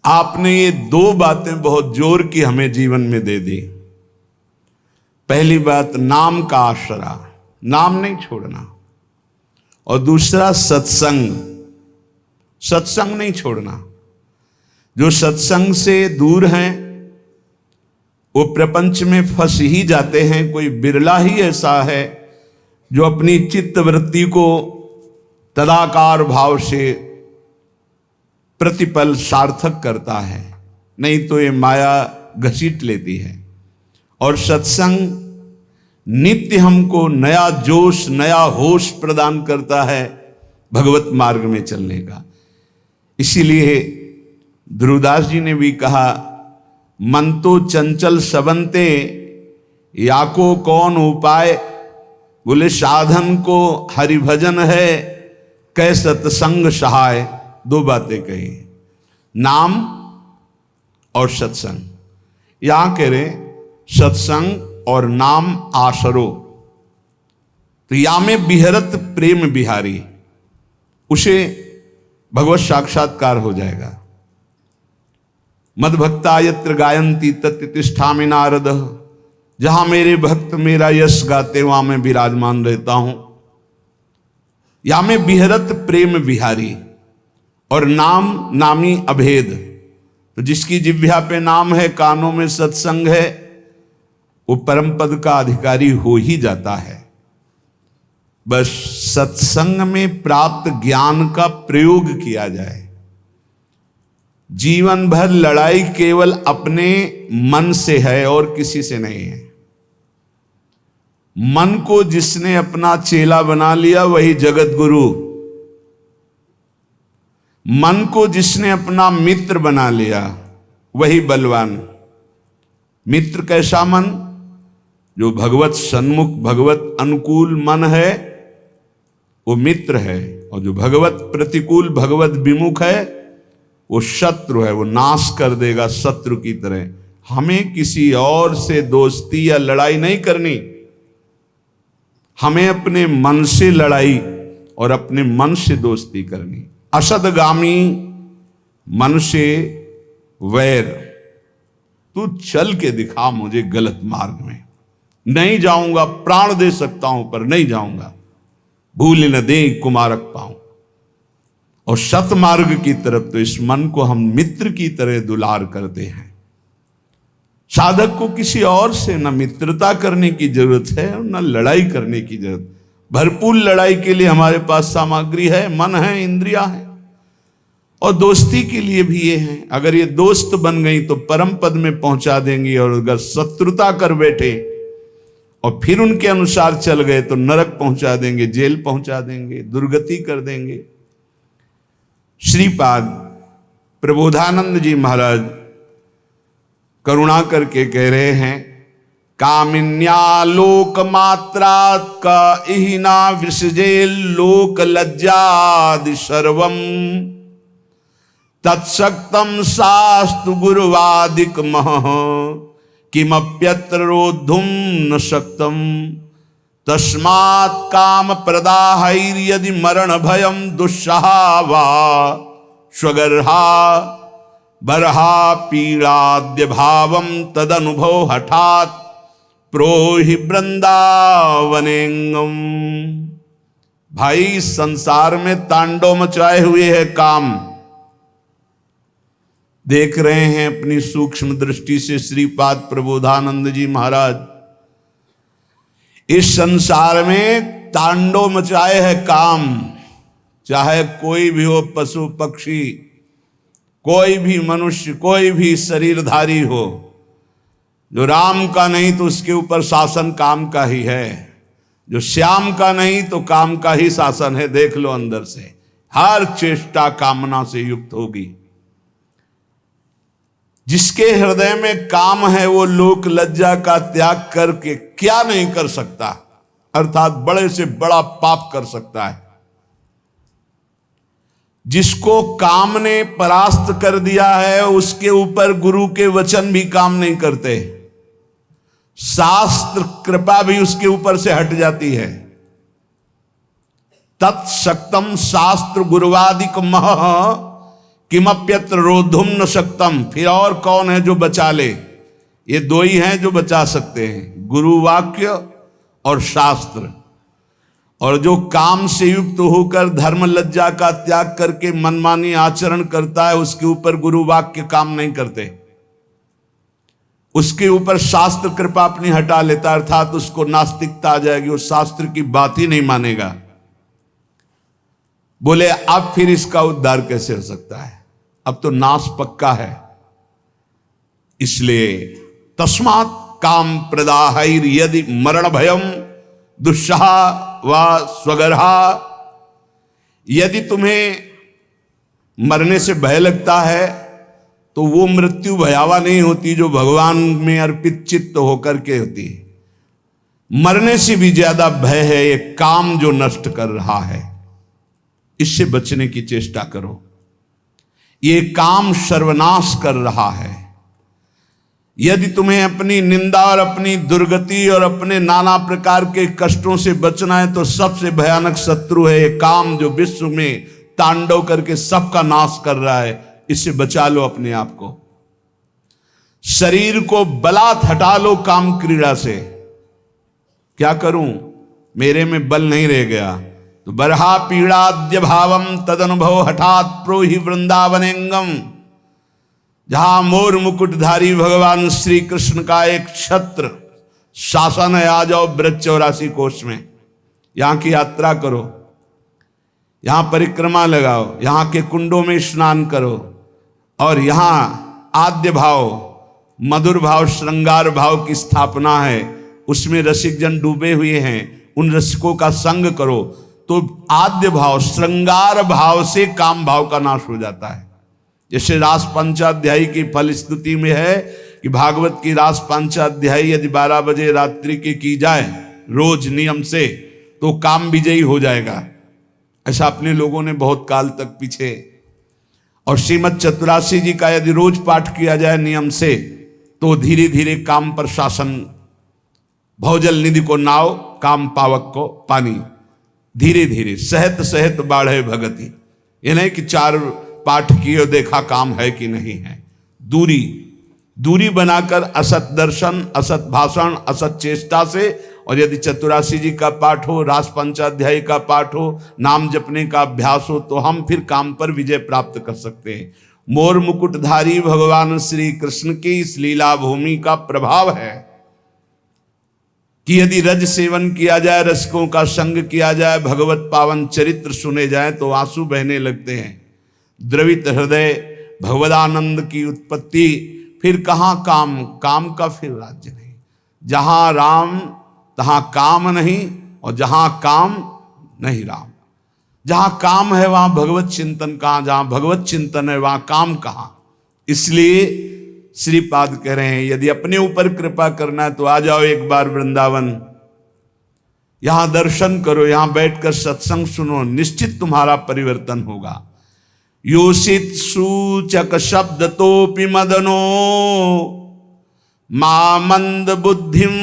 आपने ये दो बातें बहुत जोर की हमें जीवन में दे दी। पहली बात नाम का आसरा, नाम नहीं छोड़ना, और दूसरा सत्संग, सत्संग नहीं छोड़ना। जो सत्संग से दूर हैं वो प्रपंच में फंस ही जाते हैं। कोई बिरला ही ऐसा है जो अपनी चित्त वृत्ति को तदाकार भाव से प्रतिपल सार्थक करता है, नहीं तो ये माया घसीट लेती है। और सत्संग नित्य हमको नया जोश, नया होश प्रदान करता है भगवत मार्ग में चलने का। इसीलिए ध्रुवदास जी ने भी कहा, मन तो चंचल सबंते याको कौन उपाय। बोले साधन को हरिभजन है, कै सत्संग सहाय। दो बातें कही, नाम और सत्संग। यहां कह रहे सत्संग और नाम आसरो, तो या में बिहरत प्रेम बिहारी, उसे भगवत साक्षात्कार हो जाएगा। मद भक्ता यत्र गायंती तत्र तिष्ठामि नारद। जहां मेरे भक्त मेरा यश गाते वहां मैं विराजमान रहता हूं। या में बिहरत प्रेम बिहारी, और नाम नामी अभेद। तो जिसकी जिह्वा पे नाम है, कानों में सत्संग है, वो परम पद का अधिकारी हो ही जाता है। बस सत्संग में प्राप्त ज्ञान का प्रयोग किया जाए। जीवन भर लड़ाई केवल अपने मन से है और किसी से नहीं है। मन को जिसने अपना चेला बना लिया वही जगत गुरु। मन को जिसने अपना मित्र बना लिया वही बलवान। मित्र कैसा मन? जो भगवत सन्मुख, भगवत अनुकूल मन है वो मित्र है, और जो भगवत प्रतिकूल, भगवत विमुख है वो शत्रु है। वो नाश कर देगा शत्रु की तरह। हमें किसी और से दोस्ती या लड़ाई नहीं करनी, हमें अपने मन से लड़ाई और अपने मन से दोस्ती करनी। असदगामी मन से वैर। तू चल के दिखा मुझे गलत मार्ग में, नहीं जाऊंगा, प्राण दे सकता हूं पर नहीं जाऊंगा, भूल न दे कुमारक पाऊं। और सतमार्ग की तरफ तो इस मन को हम मित्र की तरह दुलार करते हैं। साधक को किसी और से न मित्रता करने की जरूरत है और न लड़ाई करने की जरूरत। भरपूर लड़ाई के लिए हमारे पास सामग्री है, मन है, इंद्रियां हैं, और दोस्ती के लिए भी ये है। अगर ये दोस्त बन गई तो परम पद में पहुंचा देंगी, और अगर शत्रुता कर बैठे और फिर उनके अनुसार चल गए तो नरक पहुंचा देंगे, जेल पहुंचा देंगे, दुर्गति कर देंगे। श्रीपाद प्रबोधानंद जी महाराज करुणा करके कह रहे हैं, कामिन्या लोक मात्रात् का इहिना विसृजे लोक लज्जादि सर्वम तत्सक्तम शास्तु गुरुवादिक मह किमप्यत्र रोद्धुम न शक्तम तस्मात् काम प्रदाहैर्यदि मरण भयम दुस्सहा वा स्वगर्हा बरहा पीड़ाद्य भावम तदनुभव हठात् प्रोहि वृंदावनेंगम। भाई संसार में तांडव मचाए हुए है काम। देख रहे हैं अपनी सूक्ष्म दृष्टि से श्रीपाद प्रबोधानंद जी महाराज। इस संसार में तांडव मचाए है काम। चाहे कोई भी हो, पशु पक्षी, कोई भी मनुष्य, कोई भी शरीरधारी हो, जो राम का नहीं तो उसके ऊपर शासन काम का ही है, जो श्याम का नहीं तो काम का ही शासन है। देख लो अंदर से, हर चेष्टा कामना से युक्त होगी। जिसके हृदय में काम है वो लोक लज्जा का त्याग करके क्या नहीं कर सकता, अर्थात बड़े से बड़ा पाप कर सकता है। जिसको काम ने परास्त कर दिया है उसके ऊपर गुरु के वचन भी काम नहीं करते, शास्त्र कृपा भी उसके ऊपर से हट जाती है। तत्सक्तम शास्त्र गुरुवादिक मह किमप्यत्र रोधुम न शक्तम, फिर और कौन है जो बचा ले। ये दो ही हैं जो बचा सकते हैं, गुरु वाक्य और शास्त्र। और जो काम से युक्त होकर धर्म लज्जा का त्याग करके मनमानी आचरण करता है, उसके ऊपर गुरु वाक्य काम नहीं करते, उसके ऊपर शास्त्र कृपा अपनी हटा लेता, अर्थात उसको नास्तिकता आ जाएगी, वो शास्त्र की बात ही नहीं मानेगा। बोले अब फिर इसका उद्धार कैसे हो सकता है, अब तो नाश पक्का है। इसलिए तस्मात् काम प्रदाहैर यदि मरण भयम दुस्सहा व स्वगर्हा, यदि तुम्हें मरने से भय लगता है तो वो मृत्यु भयावा नहीं होती जो भगवान में अर्पित चित्त होकर के होती है। मरने से भी ज्यादा भय है ये काम जो नष्ट कर रहा है, इससे बचने की चेष्टा करो। ये काम सर्वनाश कर रहा है। यदि तुम्हें अपनी निंदा और अपनी दुर्गति और अपने नाना प्रकार के कष्टों से बचना है तो सबसे भयानक शत्रु है ये काम जो विश्व में तांडव करके सबका नाश कर रहा है। इससे बचा लो अपने आप को। शरीर को बलात् हटा लो काम क्रीड़ा से। क्या करूं, मेरे में बल नहीं रह गया तो बरहा पीड़ाद्य भावम तदनुभव हठात प्रोहि वृंदावनेंगम। जहां मोर मुकुटधारी भगवान श्री कृष्ण का एक छत्र शासन है, आ जाओ ब्रज 84 कोष में, यहां की यात्रा करो, यहां परिक्रमा लगाओ, यहां के कुंडों में स्नान करो, और यहां आद्य भाव, मधुर भाव, श्रृंगार भाव की स्थापना है, उसमें रसिक जन डूबे हुए हैं, उन रसिकों का संग करो तो आद्य भाव, श्रृंगार भाव से काम भाव का नाश हो जाता है। जैसे रास पंचाध्यायी की फल स्तुति में है कि भागवत की रास पंचाध्यायी यदि 12 बजे रात्रि की जाए रोज नियम से तो काम विजयी हो जाएगा। ऐसा अपने लोगों ने बहुत काल तक पीछे। और श्रीमद चतुरासी जी का यदि रोज पाठ किया जाए नियम से तो धीरे धीरे काम पर शासन, भवजल निधि को नाव, काम पावक को पानी, धीरे धीरे सहत सहत बाढ़े भगति। ये नहीं कि 4 पाठ किए देखा काम है कि नहीं है। दूरी बनाकर असत दर्शन, असत भाषण, असत चेष्टा से, और यदि चतुरासी जी का पाठ हो, रास पंचाध्यायी का पाठ हो, नाम जपने का अभ्यास हो, तो हम फिर काम पर विजय प्राप्त कर सकते हैं। मोर मुकुटधारी भगवान श्री कृष्ण की इस लीला भूमि का प्रभाव है कि यदि रज सेवन किया जाए, रसिकों का संग किया जाए, भगवत पावन चरित्र सुने जाए तो आंसू बहने लगते हैं। द्रवित हृदय भगवदानंद की उत्पत्ति। फिर कहाँ काम का फिर राज्य नहीं। जहां राम तहां काम नहीं, और जहां काम नहीं राम। जहां काम है वहां भगवत चिंतन कहां, जहां भगवत चिंतन है वहां काम कहां। इसलिए श्रीपाद कह रहे हैं यदि अपने ऊपर कृपा करना है तो आ जाओ एक बार वृंदावन, यहां दर्शन करो, यहां बैठकर सत्संग सुनो, निश्चित तुम्हारा परिवर्तन होगा। योषित सूचक शब्द तोपि मदनो मामंद बुद्धिम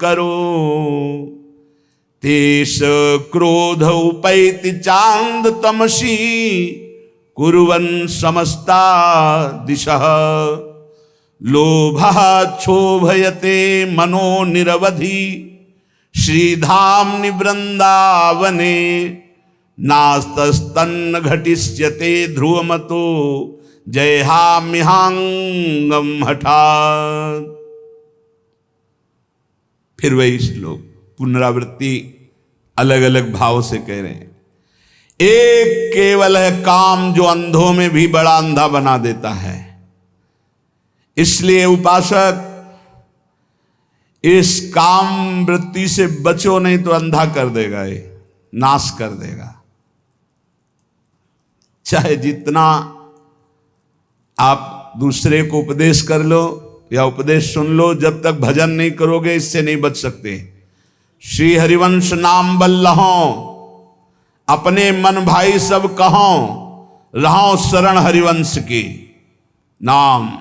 करो, तेष क्रोध उपैति चांद तमसी कुर्वन् समस्ता दिशः, लोभः क्षोभयते मनो निरवधि श्रीधाम्नि वृंदावने, नास्तस्तन्न घटिष्यते ध्रुवमतो जयहाम्यहांगम हठात्। फिर वही श्लोक पुनरावृत्ति अलग अलग भाव से कह रहे हैं। एक केवल है काम जो अंधों में भी बड़ा अंधा बना देता है। इसलिए उपासक इस काम वृत्ति से बचो, नहीं तो अंधा कर देगा, ये नाश कर देगा। चाहे जितना आप दूसरे को उपदेश कर लो या उपदेश सुन लो, जब तक भजन नहीं करोगे इससे नहीं बच सकते। श्री हरिवंश नाम बल्लहो, अपने मन भाई सब कहो, रहो शरण हरिवंश की। नाम,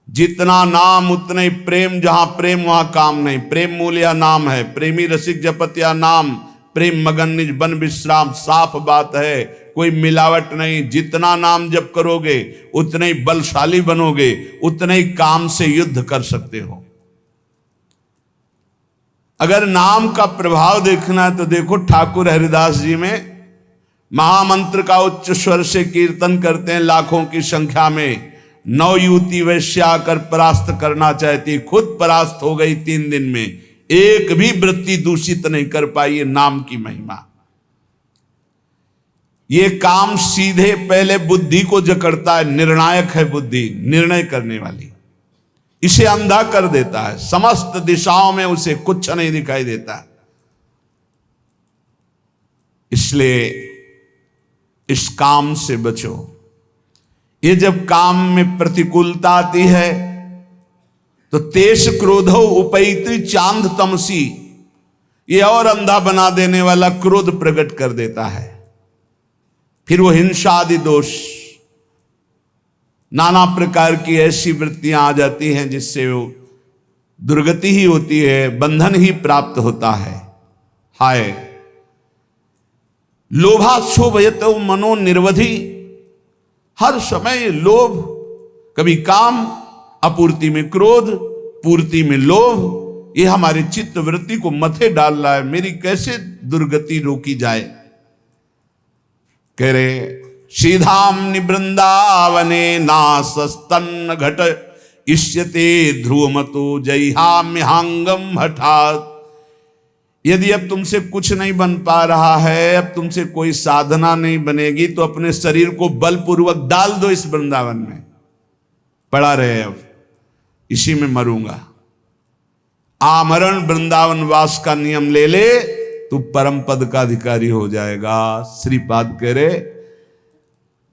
जितना नाम उतने ही प्रेम, जहां प्रेम वहां काम नहीं। प्रेम मूल या नाम है, प्रेमी रसिक जपत या नाम, प्रेम मगन निज बन विश्राम। साफ बात है, कोई मिलावट नहीं। जितना नाम जप करोगे उतने ही बलशाली बनोगे, उतने ही काम से युद्ध कर सकते हो। अगर नाम का प्रभाव देखना है तो देखो, ठाकुर हरिदास जी में महामंत्र का उच्च स्वर से कीर्तन करते हैं लाखों की संख्या में। 9 युवती वैश्या आकर परास्त करना चाहती, खुद परास्त हो गई 3 दिन में। एक भी वृत्ति दूषित नहीं कर पाई। ये नाम की महिमा। ये काम सीधे पहले बुद्धि को जकड़ता है। निर्णायक है बुद्धि, निर्णय करने वाली। इसे अंधा कर देता है, समस्त दिशाओं में उसे कुछ नहीं दिखाई देता। इसलिए इस काम से बचो। ये जब काम में प्रतिकूलता आती है तो तेज क्रोधो उपैति चांद तमसी, ये और अंधा बना देने वाला क्रोध प्रकट कर देता है। फिर वो हिंसा आदि दोष, नाना प्रकार की ऐसी वृत्तियां आ जाती हैं जिससे वो दुर्गति ही होती है, बंधन ही प्राप्त होता है। हाय लोभाक्षोभयतो मनो निर्वधि। हर समय लोभ, कभी काम, अपूर्ति में क्रोध, पूर्ति में लोभ, ये हमारे चित्त वृत्ति को मथे डाल रहा है। मेरी कैसे दुर्गति रोकी जाए? कह रहे सीधाम निवृंदावने नासस्तन्न घट इष्यते ध्रुवमतो जयहाम्यहांगम हठात। यदि अब तुमसे कुछ नहीं बन पा रहा है, अब तुमसे कोई साधना नहीं बनेगी, तो अपने शरीर को बलपूर्वक डाल दो इस वृंदावन में। पड़ा रहे, अब इसी में मरूंगा। आमरण वृंदावन वास का नियम ले ले, तू परम पद का अधिकारी हो जाएगा। श्रीपाद कह रहे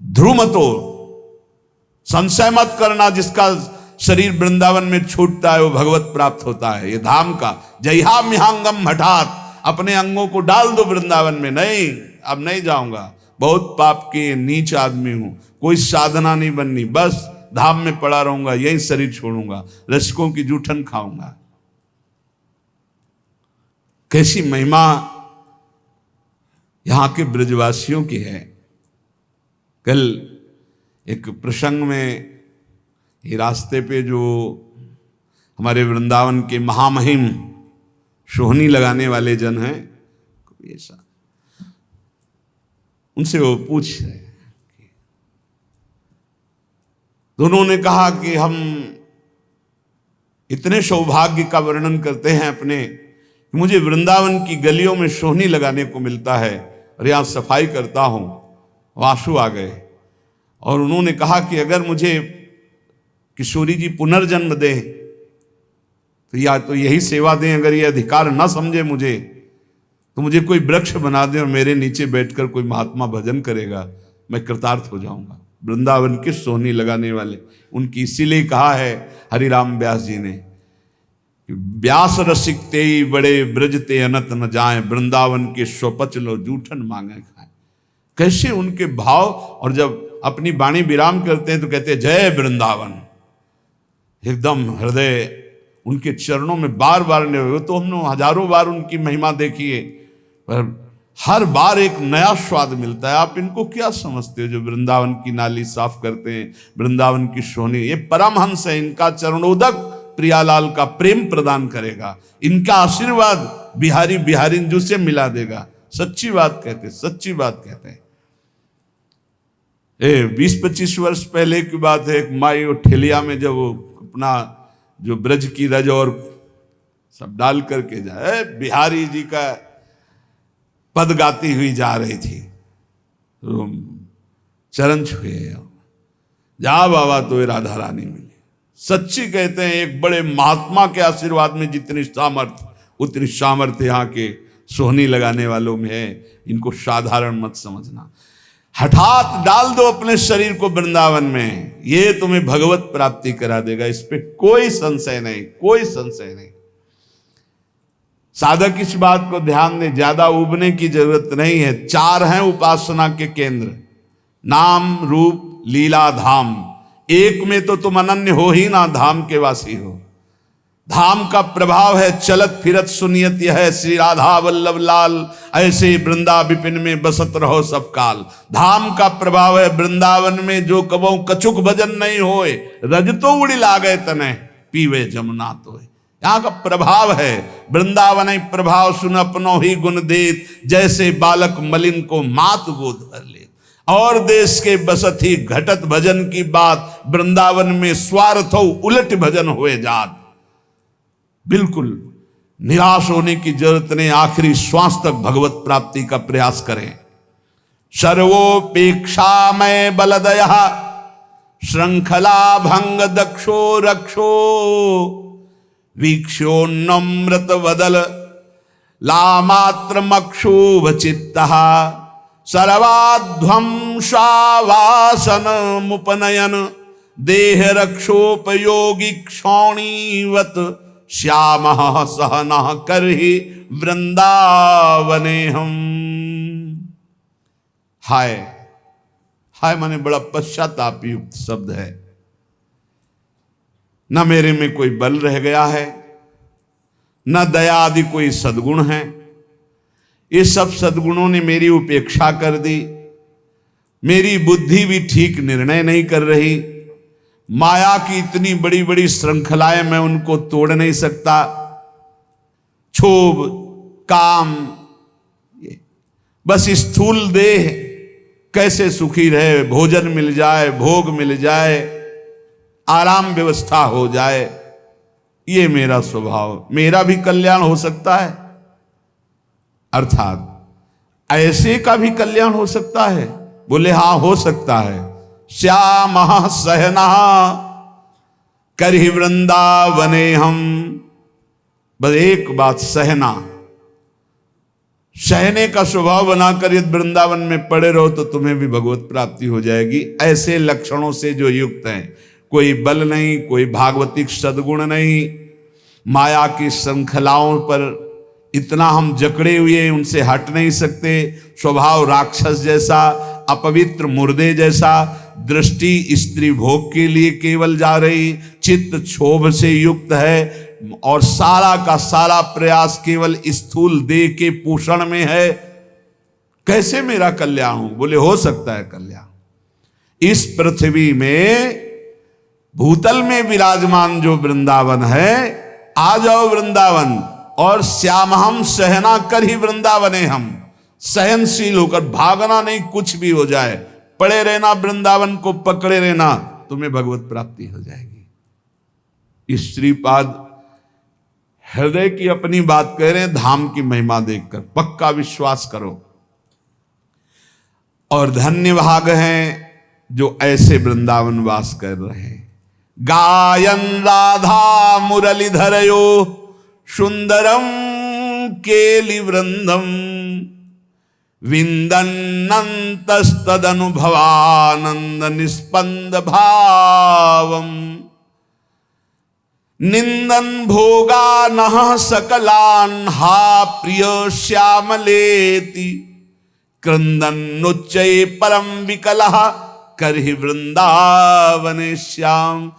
ध्रुमतो, संशय मत करना, जिसका शरीर वृंदावन में छूटता है वो भगवत प्राप्त होता है। ये धाम का जयहाम्यहांगम हठात, अपने अंगों को डाल दो वृंदावन में। नहीं, अब नहीं जाऊंगा, बहुत पाप के नीच आदमी हूं, कोई साधना नहीं बननी, बस धाम में पड़ा रहूंगा, यही शरीर छोड़ूंगा, रसिकों की जूठन खाऊंगा। कैसी महिमा यहां के ब्रजवासियों की है। कल एक प्रसंग में ये रास्ते पे जो हमारे वृंदावन के महामहिम सोहनी लगाने वाले जन हैं, ऐसा उनसे वो पूछ रहे, तो उन्होंने कहा कि हम इतने सौभाग्य का वर्णन करते हैं अपने, मुझे वृंदावन की गलियों में सोहनी लगाने को मिलता है और यहाँ सफाई करता हूँ। वासु आ गए और उन्होंने कहा कि अगर मुझे किशोरी जी पुनर्जन्म दें तो या तो यही सेवा दें, अगर ये अधिकार ना समझे मुझे तो मुझे कोई वृक्ष बना दें और मेरे नीचे बैठकर कोई महात्मा भजन करेगा, मैं कृतार्थ हो जाऊंगा। वृंदावन के सोहनी लगाने वाले, उनकी इसीलिए कहा है हरिराम व्यास जी ने, व्यास रसिक ते बड़े ब्रजते अनत न जाए, वृंदावन के स्वपच लो जूठन मांगे खाए। कैसे उनके भाव, और जब अपनी वाणी विराम करते हैं तो कहते हैं जय वृंदावन। एकदम हृदय उनके चरणों में बार बार नहीं, तो हमने हजारों बार उनकी महिमा देखी है, पर हर बार एक नया स्वाद मिलता है। आप इनको क्या समझते हो जो वृंदावन की नाली साफ करते हैं, वृंदावन की सोहनी? ये परमहंस है, इनका चरणोदक प्रियालाल का प्रेम प्रदान करेगा, इनका आशीर्वाद बिहारी बिहारिंजू से मिला देगा। सच्ची बात कहते, सच्ची बात कहते हैं। 20-25 वर्ष पहले की बात है, एक माई ठेलिया में जब वो अपना जो ब्रज की रज और सब डाल करके जाए, बिहारी जी का पद गाती हुई जा रही थी, तो चरण छुए, जा बाबा तो राधा रानी मिली। सच्ची कहते हैं, एक बड़े महात्मा के आशीर्वाद में जितनी सामर्थ्य उतनी सामर्थ्य यहाँ के सोहनी लगाने वालों में है। इनको साधारण मत समझना। हठात डाल दो अपने शरीर को वृंदावन में, ये तुम्हें भगवत प्राप्ति करा देगा, इस पे कोई संशय नहीं, कोई संशय नहीं। साधक इस बात को ध्यान दे, ज्यादा उबने की जरूरत नहीं है। 4 हैं उपासना के केंद्र, नाम रूप लीला धाम। एक में तो तुम अनन्य हो ही ना, धाम के वासी हो। धाम का प्रभाव है चलत फिरत सुनियत यह, श्री राधा वल्लभ लाल ऐसे वृंदा विपिन में बसत रहो सब काल। धाम का प्रभाव है वृंदावन में, जो कबो कछुक भजन नहीं होए, रज तो उड़ी लागे तने पीवे जमुना तो। यहाँ का प्रभाव है वृंदावन प्रभाव, सुन अपनो ही गुण देत, जैसे बालक मलिन को मात गोद भर ले। और देश के बसत ही घटत भजन की बात, वृंदावन में स्वार्थ हो उलट भजन हुए जात। बिल्कुल निराश होने की जरूरत नहीं, आखिरी श्वास तक भगवत प्राप्ति का प्रयास करें। सर्वोपेक्षा में बलदया श्रृंखला भंग दक्षो रक्षो, वीक्षोन्नम्रत वदल लामात्रमक्षोभ चित्तः, सर्वाध्वंसावासन मुपनयन देह रक्षोपयोगी क्षौणीवत, श्याम सहना करहि वृंदावने हम। हाय हाय माने बड़ा पश्चाताप युक्त शब्द है। न मेरे में कोई बल रह गया है, न दया आदि कोई सद्गुण है। ये सब सद्गुणों ने मेरी उपेक्षा कर दी। मेरी बुद्धि भी ठीक निर्णय नहीं कर रही। माया की इतनी बड़ी बड़ी श्रृंखलाएं, मैं उनको तोड़ नहीं सकता। क्षोभ, काम, बस स्थूल देह कैसे सुखी रहे, भोजन मिल जाए, भोग मिल जाए, आराम व्यवस्था हो जाए, ये मेरा स्वभाव। मेरा भी कल्याण हो सकता है, अर्थात ऐसे का भी कल्याण हो सकता है। बोले हां हो सकता है। श्याम सहना करहि वृंदावने हम। बस एक बात, सहना, सहने का स्वभाव बनाकर यदि वृंदावन में पड़े रहो तो तुम्हें भी भगवत प्राप्ति हो जाएगी। ऐसे लक्षणों से जो युक्त हैं, कोई बल नहीं, कोई भागवतिक सद्गुण नहीं, माया की श्रृंखलाओं पर इतना हम जकड़े हुए उनसे हट नहीं सकते। स्वभाव राक्षस जैसा, अपवित्र मुर्दे जैसा, दृष्टि स्त्री भोग के लिए केवल जा रही, चित्त क्षोभ से युक्त है, और सारा का सारा प्रयास केवल स्थूल देह के पोषण में है। कैसे मेरा कल्याण हो? बोले हो सकता है कल्याण। इस पृथ्वी में भूतल में विराजमान जो वृंदावन है, आ जाओ वृंदावन, और श्यामहम सहना कर ही वृंदावने हम। सहनशील होकर, भागना नहीं, कुछ भी हो जाए, पड़े रहना, वृंदावन को पकड़े रहना, तुम्हें भगवत प्राप्ति हो जाएगी। श्रीपाद हृदय की अपनी बात कह रहे हैं, धाम की महिमा देखकर पक्का विश्वास करो। और धन्य भाग हैं जो ऐसे वृंदावन वास कर रहे हैं। गायन राधा मुरलीधरयो सुंदरम केलि वृंदम, विंदन्नन्तस्तदनुभवानंद निस्पंद भावम, निंदन भोगा नः सकलान् हा प्रिय श्यामलेति, क्रंदन्नुच्चये परम विकलः करहि वृंदावने श्याम।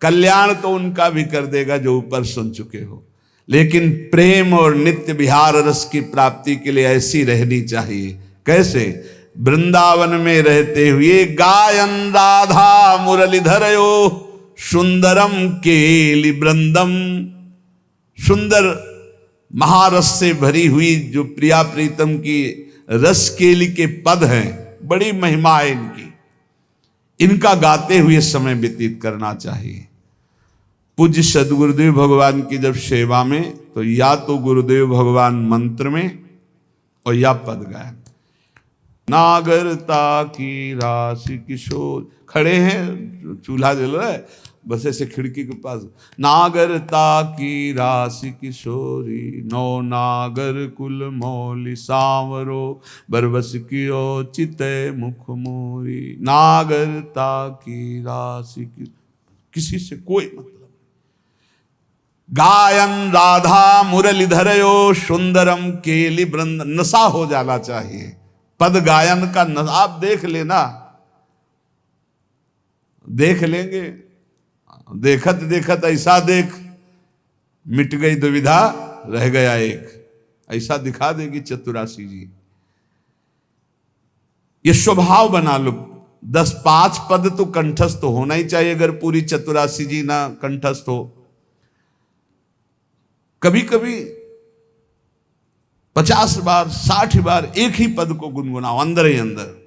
कल्याण तो उनका भी कर देगा जो ऊपर सुन चुके हो, लेकिन प्रेम और नित्य विहार रस की प्राप्ति के लिए ऐसी रहनी चाहिए। कैसे? वृंदावन में रहते हुए गायन राधा मुरलीधरयो सुंदरम केलि वृंदम। सुंदर महारस से भरी हुई जो प्रिया प्रीतम की रस केली के पद हैं, बड़ी महिमा है इनकी। इनका गाते हुए समय व्यतीत करना चाहिए। पूज्य सदगुरुदेव भगवान की जब सेवा में, तो या तो गुरुदेव भगवान मंत्र में और या पद गायन। नागरता की राशि किशोर, खड़े हैं, चूल्हा जल रहा है, बस ऐसे खिड़की के पास, नागरता की राशि किशोरी, नौ नागर कुल मौली सांवरो, बरबस कियो चिते मुख मोरी। नागरता की राशि की, किसी से कोई मतलब। गायन राधा मुरलीधरयो सुंदरम केलि वृंद, नशा हो जाना चाहिए पद गायन का। आप देख लेना, देख लेंगे, देखत देखत ऐसा देख, मिट गई दुविधा रह गया एक। ऐसा दिखा देगी चतुरासी जी। ये स्वभाव बना लो, 10-5 पद तो कंठस्थ होना ही चाहिए, अगर पूरी चतुरासी जी ना कंठस्थ हो। कभी कभी 50 बार 60 बार एक ही पद को गुनगुनाओ अंदर ही अंदर,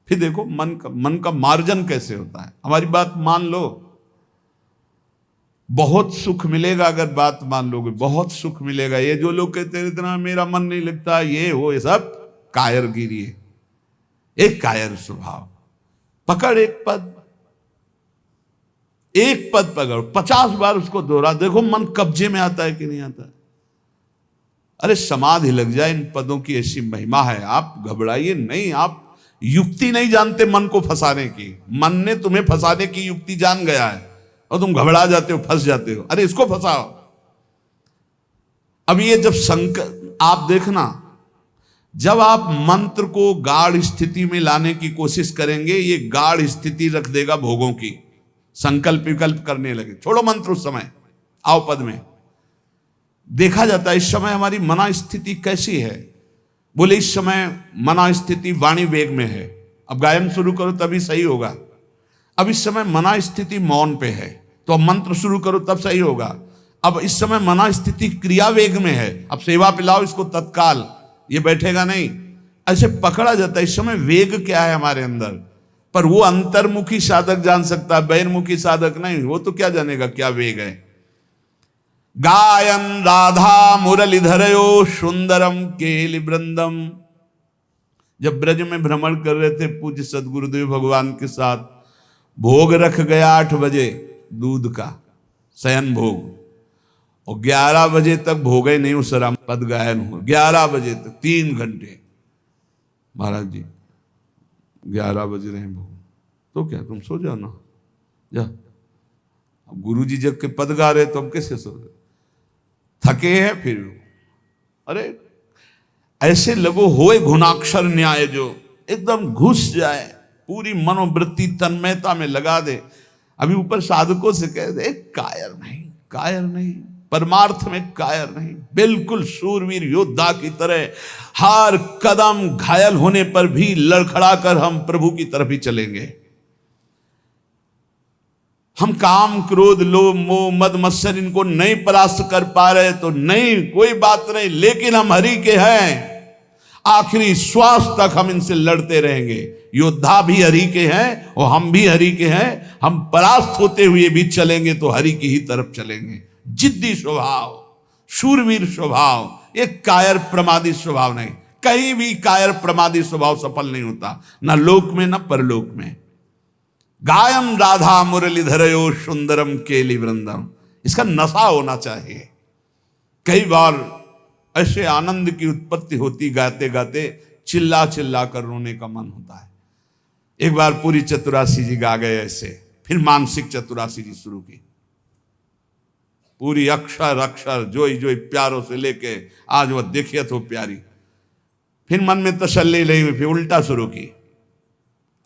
फिर देखो मन का मार्जन कैसे होता है। हमारी बात मान लो, बहुत सुख मिलेगा। अगर बात मान लोगे बहुत सुख मिलेगा। ये जो लोग कहते हैं इतना मेरा मन नहीं लगता, ये हो, ये सब कायरगिरी है, एक कायर स्वभाव। पकड़ एक पद पकड़, 50 बार उसको दोहरा, देखो मन कब्जे में आता है कि नहीं आता है। अरे समाधि लग जाए, इन पदों की ऐसी महिमा है। आप घबराइए नहीं, आप युक्ति नहीं जानते मन को फंसाने की। मन ने तुम्हें फंसाने की युक्ति जान गया है और तुम घबरा जाते हो, फंस जाते हो। अरे इसको फंसाओ। अब ये जब संकल्प, आप देखना, जब आप मंत्र को गाढ़ स्थिति में लाने की कोशिश करेंगे, ये गाढ़ स्थिति रख देगा भोगों की। संकल्प विकल्प करने लगे, छोड़ो मंत्र उस समय, आओ पद में। देखा जाता है इस समय हमारी मना स्थिति कैसी है। बोले इस समय मना स्थिति वाणी वेग में है। अब गायन शुरू करो तभी सही होगा। अब इस समय मना स्थिति मौन पे है, तो अब मंत्र शुरू करो तब सही होगा। अब इस समय मना स्थिति क्रिया वेग में है, अब सेवा पिलाओ इसको तत्काल, ये बैठेगा नहीं। ऐसे पकड़ा जाता है इस समय वेग क्या है हमारे अंदर। पर वो अंतर्मुखी साधक जान सकता है, बहिर्मुखी साधक नहीं। वो तो क्या जानेगा क्या वेग है। गायन राधा मुरलीधरयो सुंदरम केलि वृंदम। जब ब्रज में भ्रमण कर रहे थे पूज्य सदगुरुदेव भगवान के साथ, भोग रख गया 8 बजे दूध का शयन भोग, और 11 बजे तक भोगे नहीं उस राम पद गायन हो। 11 बजे तक 3 घंटे। महाराज जी 11 बज रहे हैं भोग, तो क्या तुम सो जाओ ना, जा। अब गुरु जी जब के पद गा रहे तो हम कैसे सो रहे, थके हैं फिर। अरे ऐसे लगो होए घुनाक्षर न्याय, जो एकदम घुस जाए, पूरी मनोवृत्ति तन्मयता में लगा दे। अभी ऊपर साधकों से कह दे कायर नहीं, परमार्थ में कायर नहीं, बिल्कुल शूरवीर योद्धा की तरह हर कदम घायल होने पर भी लड़खड़ा कर हम प्रभु की तरफ ही चलेंगे। हम काम क्रोध लोभ मोह मद मत्सर इनको नहीं परास्त कर पा रहे तो नहीं, कोई बात नहीं, लेकिन हम हरि के हैं। आखिरी श्वास तक हम इनसे लड़ते रहेंगे। योद्धा भी हरि के हैं और हम भी हरि के हैं। हम परास्त होते हुए भी चलेंगे तो हरि की ही तरफ चलेंगे। जिद्दी स्वभाव, शूरवीर स्वभाव, एक कायर प्रमादी स्वभाव नहीं। कहीं भी कायर प्रमादी स्वभाव सफल नहीं होता, ना लोक में ना परलोक में। गायन राधा मुरलीधरयो सुंदरम केलि वृंदम, इसका नशा होना चाहिए। कई बार ऐसे आनंद की उत्पत्ति होती, गाते गाते चिल्ला चिल्ला कर रोने का मन होता है। एक बार पूरी चतुरासी जी गा गए ऐसे, फिर मानसिक चतुरासी जी शुरू की। पूरी अक्षर अक्षर जोई जोई प्यारों से लेके आज वह देखिए तो प्यारी। फिर मन में तसल्ली नहीं हुई, फिर उल्टा शुरू की।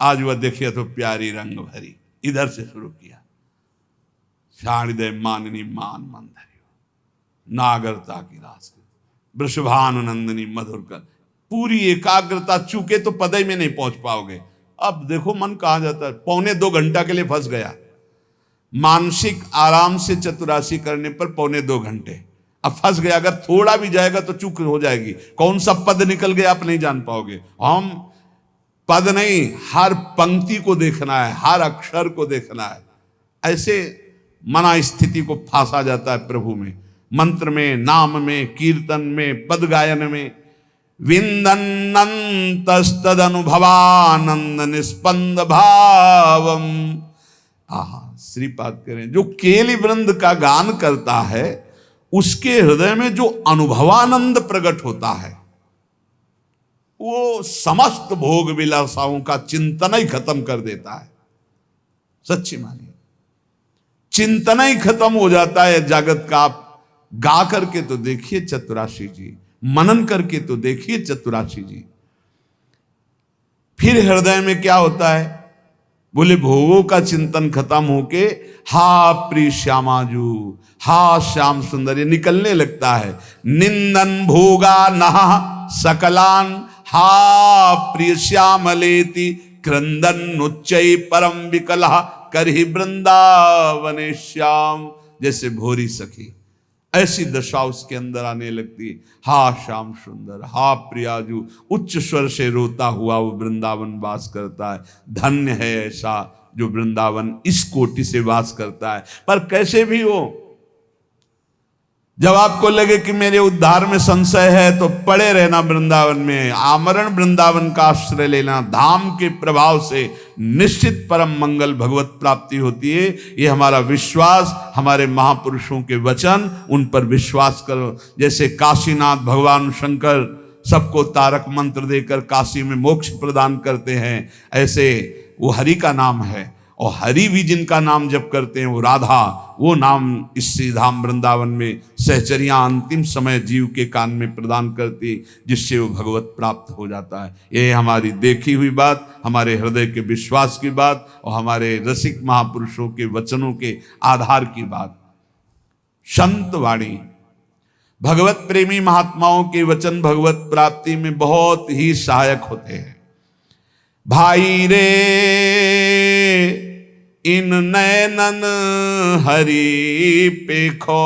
आज वह देखिए तो प्यारी रंग भरी, इधर से शुरू किया। शारदे माननी मान मंदरी, नागरता की रास, वृषभानुनंदनी मधुर कर। पूरी एकाग्रता, चूके तो पदई में नहीं पहुंच पाओगे। अब देखो मन कहाँ जाता है, 1.25 घंटा के लिए फंस गया। मानसिक आराम से चतुरासी करने पर 1.25 घंटे, अब फंस गया। अगर थोड़ा भी जाएगा तो चूक हो जाएगी। कौन सा पद निकल गया आप नहीं जान पाओगे। हम पद नहीं, हर पंक्ति को देखना है, हर अक्षर को देखना है। ऐसे मना स्थिति को फांसा जाता है प्रभु में, मंत्र में, नाम में, कीर्तन में, पद गायन में। विंदन्नन्तस्तद अनुभवानंद निस्पंद भावम। आहा, श्रीपाद करें, जो केलि वृंद का गान करता है उसके हृदय में जो अनुभवानंद प्रकट होता है, वो समस्त भोग विलासाओं का चिंतन ही खत्म कर देता है। सच्ची मानिए, चिंतन ही खत्म हो जाता है जगत का। आप गा करके तो देखिए चतुरासी जी, मनन करके तो देखिए चतुरासी जी। फिर हृदय में क्या होता है, बोले भोगों का चिंतन खत्म होके हा प्रिय श्यामाजू, हा श्याम सुंदर, ये निकलने लगता है। निंदन भोगा नहा सकलान, हा प्रिय श्यामलेति क्रंदन उच्चै परम विकला करहि वृंदावने श्याम। जैसे भोरी सखी, ऐसी दशा उसके अंदर आने लगती। हा श्याम सुंदर, हा प्रियाजू, उच्च स्वर से रोता हुआ वो वृंदावन वास करता है। धन्य है ऐसा जो वृंदावन इस कोटि से वास करता है। पर कैसे भी हो, जब आपको लगे कि मेरे उद्धार में संशय है तो पड़े रहना वृंदावन में, आमरण वृंदावन का आश्रय लेना। धाम के प्रभाव से निश्चित परम मंगल भगवत प्राप्ति होती है। ये हमारा विश्वास, हमारे महापुरुषों के वचन, उन पर विश्वास करो। जैसे काशीनाथ भगवान शंकर सबको तारक मंत्र देकर काशी में मोक्ष प्रदान करते हैं, ऐसे वो हरि का नाम है। और हरि भी जिनका नाम जप करते हैं वो राधा, वो नाम इस श्रीधाम वृंदावन में सहचरियां अंतिम समय जीव के कान में प्रदान करती, जिससे वो भगवत प्राप्त हो जाता है। ये हमारी देखी हुई बात, हमारे हृदय के विश्वास की बात और हमारे रसिक महापुरुषों के वचनों के आधार की बात। संत वाणी, भगवत प्रेमी महात्माओं के वचन भगवत प्राप्ति में बहुत ही सहायक होते हैं। भाई रे इन नैनन हरि पेखो,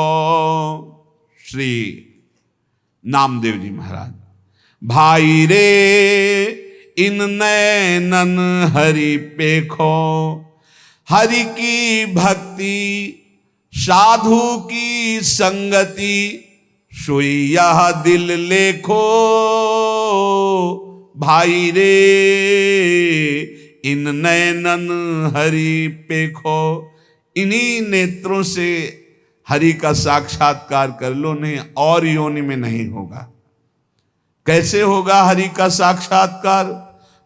श्री नामदेव जी महाराज। भाई रे इन नैनन हरि पेखो, हरि की भक्ति साधु की संगति, सोई यह दिल लेखो। भाई रे इन नैनन हरि पेखो, इन्हीं नेत्रों से हरि का साक्षात्कार कर लो, नहीं और योनि में नहीं होगा। कैसे होगा हरि का साक्षात्कार?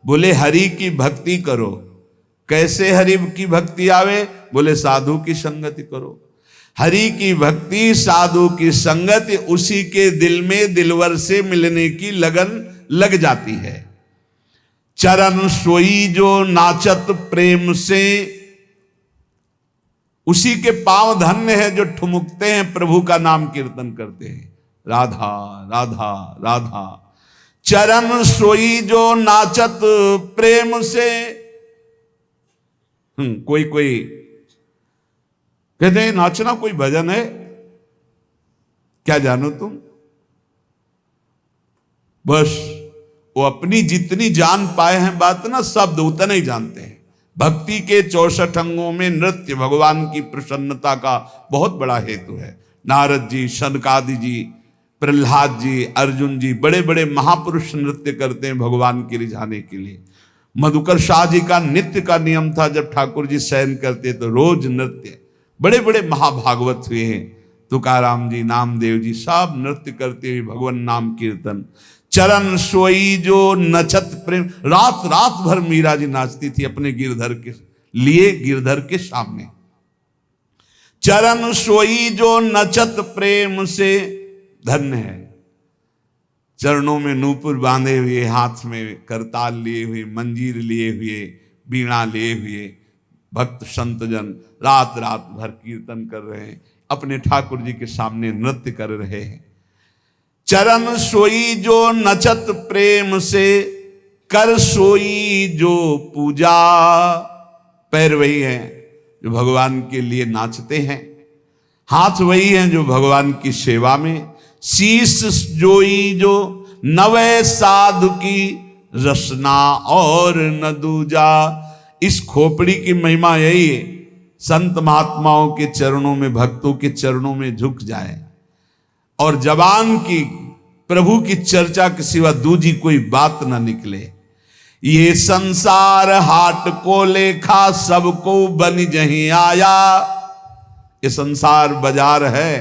बोले हरि की भक्ति करो। कैसे हरि की भक्ति आवे? बोले साधु की संगति करो। हरि की भक्ति, साधु की संगति, उसी के दिल में दिलवर से मिलने की लगन लग जाती है। चरण सोई जो नाचत प्रेम से, उसी के पांव धन्य है जो ठुमुकते हैं, प्रभु का नाम कीर्तन करते हैं। राधा राधा राधा। चरण सोई जो नाचत प्रेम से। कोई कोई कहते हैं नाचना कोई भजन है, क्या जानो तुम। बस वो अपनी जितनी जान पाए हैं बात ना, शब्द उतना ही जानते हैं। भक्ति के 64 अंगों में नृत्य भगवान की प्रसन्नता का बहुत बड़ा हेतु है। नारद जी, शनकादि जी, प्रहलाद जी, अर्जुन जी, बड़े बड़े महापुरुष नृत्य करते हैं भगवान के रिझाने के लिए। मधुकर शाह जी का नित्य का नियम था, जब ठाकुर जी शयन करते तो रोज नृत्य। बड़े बड़े महाभागवत हुए हैं, तुकाराम जी, नामदेव जी, सब नृत्य करते हुए भगवान नाम कीर्तन। चरण सोई जो नचत प्रेम, रात रात भर मीरा जी नाचती थी अपने गिरधर के लिए, गिरधर के सामने। चरण सोई जो नचत प्रेम से, धन्य है। चरणों में नूपुर बांधे हुए, हाथ में करताल लिए हुए, मंजीर लिए हुए, बीणा लिए हुए भक्त संतजन रात रात भर कीर्तन कर रहे हैं, अपने ठाकुर जी के सामने नृत्य कर रहे हैं। चरण सोई जो नचत प्रेम से, कर सोई जो पूजा। पैर वही हैं जो भगवान के लिए नाचते हैं, हाथ वही हैं जो भगवान की सेवा में। शीश जोई जो नवे साधु की रसना और न दूजा। इस खोपड़ी की महिमा यही है, संत महात्माओं के चरणों में, भक्तों के चरणों में झुक जाए और जबान की प्रभु की चर्चा के सिवा दूजी कोई बात ना निकले। ये संसार हाट को लेखा, सबको बन जहीं आया। ये संसार बाजार है,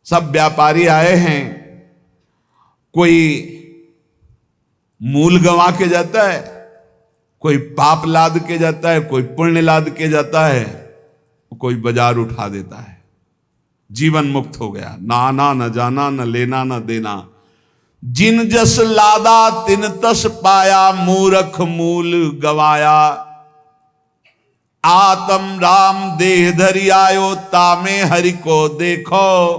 सब व्यापारी आए हैं। कोई मूल गंवा के जाता है, कोई पाप लाद के जाता है, कोई पुण्य लाद के जाता है, कोई बाजार उठा देता है। जीवन मुक्त हो गया, ना आना न जाना, न लेना न देना। जिन जस लादा तिन तस पाया, मूरख मूल गवाया। आत्म राम देह धरि आयो, तामे हरि को देखो,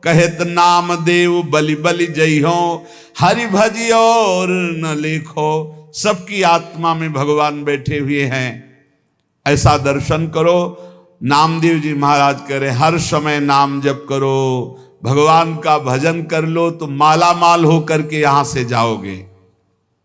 कहत नाम देव बलि बलि जई हो, हरि भजी और न लेखो। सबकी आत्मा में भगवान बैठे हुए हैं, ऐसा दर्शन करो। नामदेव जी महाराज कह रहे हर समय नाम जप करो, भगवान का भजन कर लो तो माला माल होकर के यहां से जाओगे।